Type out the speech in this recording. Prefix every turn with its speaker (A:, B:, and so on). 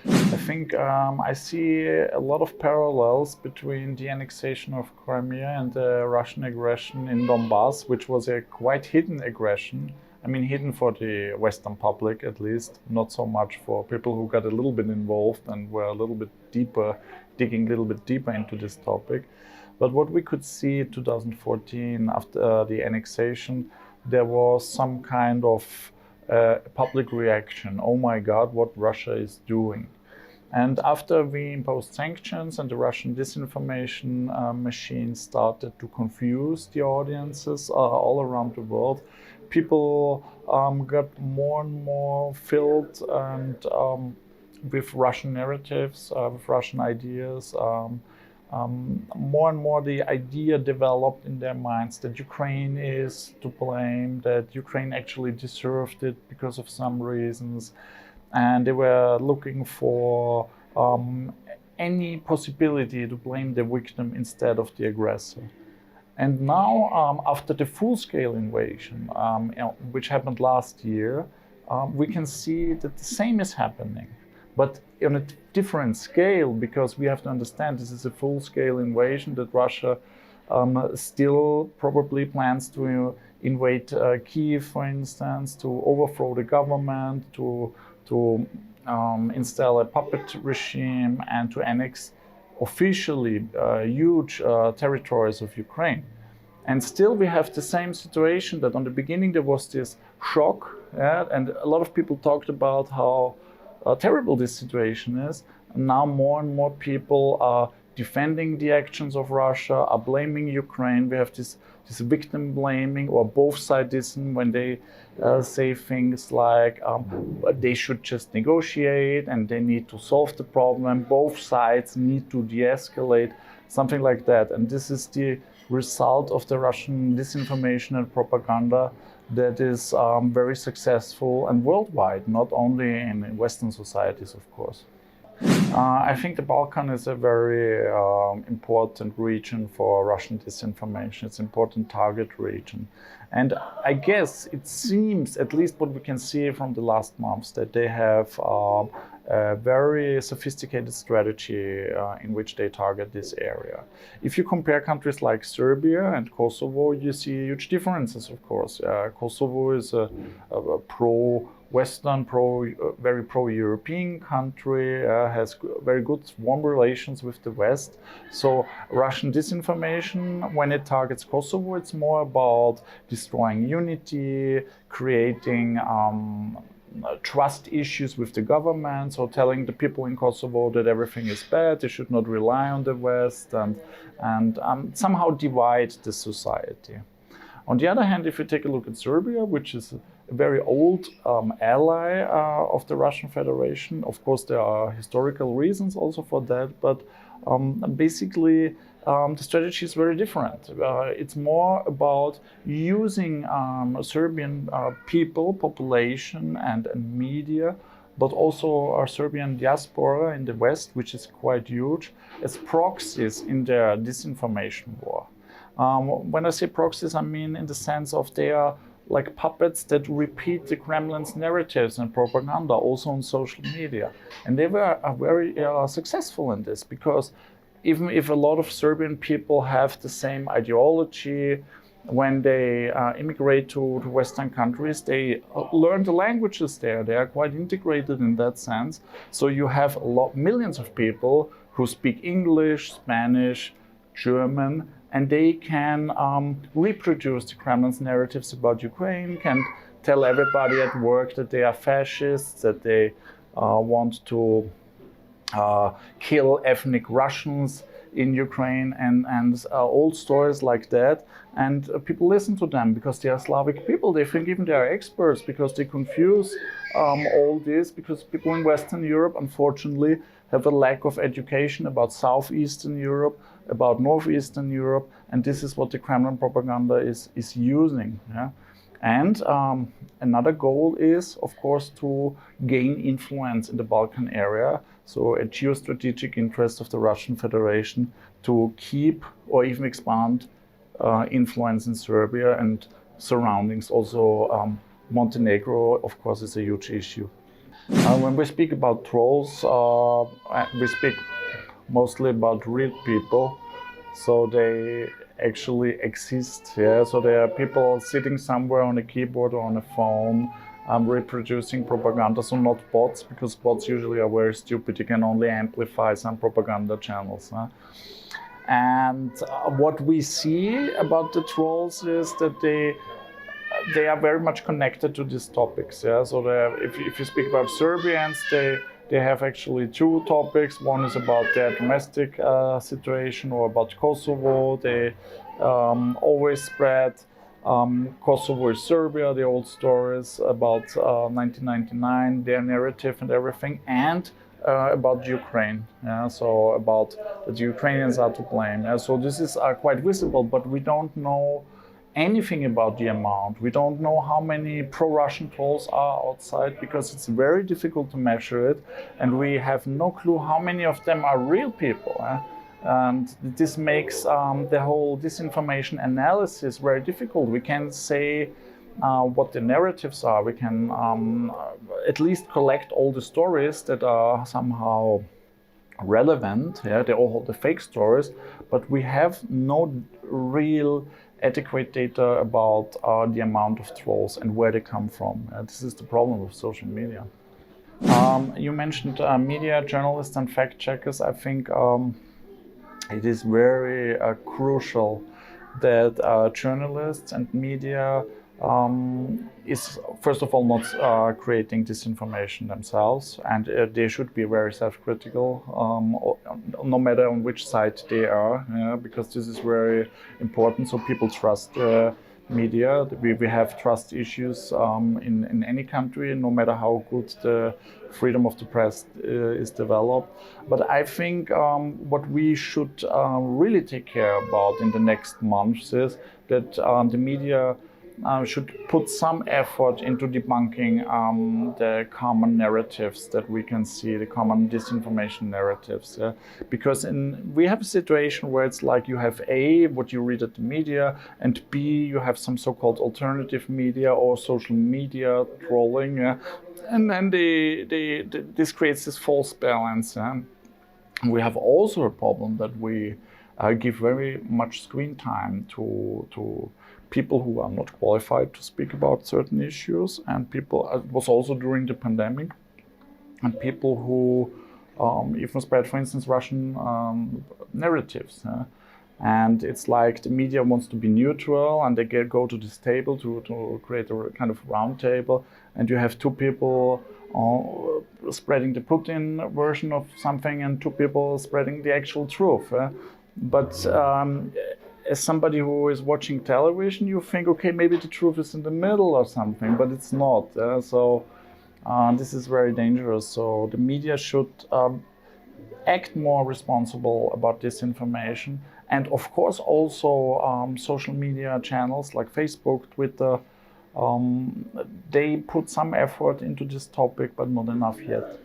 A: I think I see a lot of parallels between the annexation of Crimea and the Russian aggression in Donbass, which was a quite hidden aggression. I mean, hidden for the Western public, at least, not so much for people who got a little bit involved and were a little bit deeper, digging a little bit deeper into this topic. But what we could see in 2014, after the annexation, there was some kind of public reaction. Oh my God, what Russia is doing. And after we imposed sanctions and the Russian disinformation machine started to confuse the audiences all around the world, people got more and more filled and with Russian narratives, with Russian ideas. More and more the idea developed in their minds that Ukraine is to blame, that Ukraine actually deserved it because of some reasons. And they were looking for any possibility to blame the victim instead of the aggressor. And now, after the full-scale invasion, which happened last year, we can see that the same is happening. But on a different scale, because we have to understand this is a full-scale invasion, that Russia still probably plans to invade Kyiv, for instance, to overthrow the government, to install a puppet regime and to annex officially huge territories of Ukraine. And still we have the same situation that on the beginning there was this shock, and a lot of people talked about how terrible this situation is. And now more and more people are defending the actions of Russia, are blaming Ukraine. We have this victim blaming or both sidism when they say things like they should just negotiate and they need to solve the problem. Both sides need to de-escalate, something like that. And this is the result of the Russian disinformation and propaganda that is very successful and worldwide, not only in Western societies, of course. I think the Balkan is a very important region for Russian disinformation. It's an important target region. And I guess it seems, at least what we can see from the last months, that they have a very sophisticated strategy in which they target this area. If you compare countries like Serbia and Kosovo, you see huge differences, of course. Kosovo is a pro-Western, very pro-European country, has very good, warm relations with the West. So Russian disinformation, when it targets Kosovo, it's more about destroying unity, creating trust issues with the government, so telling the people in Kosovo that everything is bad, they should not rely on the West, and somehow divide the society. On the other hand, if you take a look at Serbia, which is a very old ally of the Russian Federation, of course there are historical reasons also for that, but basically the strategy is very different. It's more about using Serbian people, population and media, but also our Serbian diaspora in the West, which is quite huge, as proxies in their disinformation war. When I say proxies, I mean in the sense of they are like puppets that repeat the Kremlin's narratives and propaganda also on social media. And they were very successful in this, because even if a lot of Serbian people have the same ideology, when they immigrate to Western countries, they learn the languages there. They are quite integrated in that sense. So you have millions of people who speak English, Spanish, German, and they can reproduce the Kremlin's narratives about Ukraine, can tell everybody at work that they are fascists, that they want to kill ethnic Russians in Ukraine, and old stories like that. And people listen to them because they are Slavic people. They think even they are experts, because they confuse all this, because people in Western Europe, unfortunately, have a lack of education about Southeastern Europe, about Northeastern Europe, and this is what the Kremlin propaganda is using. Yeah? And another goal is, of course, to gain influence in the Balkan area. So a geostrategic interest of the Russian Federation to keep or even expand influence in Serbia and surroundings. Also, Montenegro, of course, is a huge issue. When we speak about trolls, we speak mostly about real people. So they actually exist. Yeah. So there are people sitting somewhere on a keyboard or on a phone, reproducing propaganda. So not bots, because bots usually are very stupid. You can only amplify some propaganda channels. Huh? And what we see about the trolls is that they are very much connected to these topics. Yeah. So if you speak about Serbians, they have actually two topics. One is about their domestic situation or about Kosovo. They always spread Kosovo is Serbia, the old stories about 1999, their narrative and everything, and about Ukraine. Yeah, so about that the Ukrainians are to blame. Yeah, so this is quite visible, but we don't know anything about the amount. We don't know how many pro-Russian trolls are outside, because it's very difficult to measure it, and we have no clue how many of them are real people. And this makes the whole disinformation analysis very difficult. We can say what the narratives are. We can at least collect all the stories that are somehow relevant. Yeah, they're all the fake stories, but we have no real adequate data about the amount of trolls and where they come from. This is the problem with social media. You mentioned media, journalists and fact checkers. I think it is very crucial that journalists and media is first of all not creating disinformation themselves, and they should be very self-critical, no matter on which side they are, because this is very important, so people trust media. We have trust issues in any country, no matter how good the freedom of the press is developed. But I think what we should really take care about in the next months is that the media should put some effort into debunking the common narratives that we can see, the common disinformation narratives. Because we have a situation where it's like you have A, what you read at the media, and B, you have some so-called alternative media or social media trolling. And then this creates this false balance. We have also a problem that we give very much screen time to people who are not qualified to speak about certain issues, and people, it was also during the pandemic, and people who even spread, for instance, Russian narratives. And it's like the media wants to be neutral, and they go to this table to create a kind of round table, and you have two people spreading the Putin version of something and two people spreading the actual truth. But as somebody who is watching television, you think, okay, maybe the truth is in the middle or something, but it's not. So this is very dangerous. So the media should act more responsible about disinformation. And of course also social media channels like Facebook, Twitter, they put some effort into this topic, but not enough yet.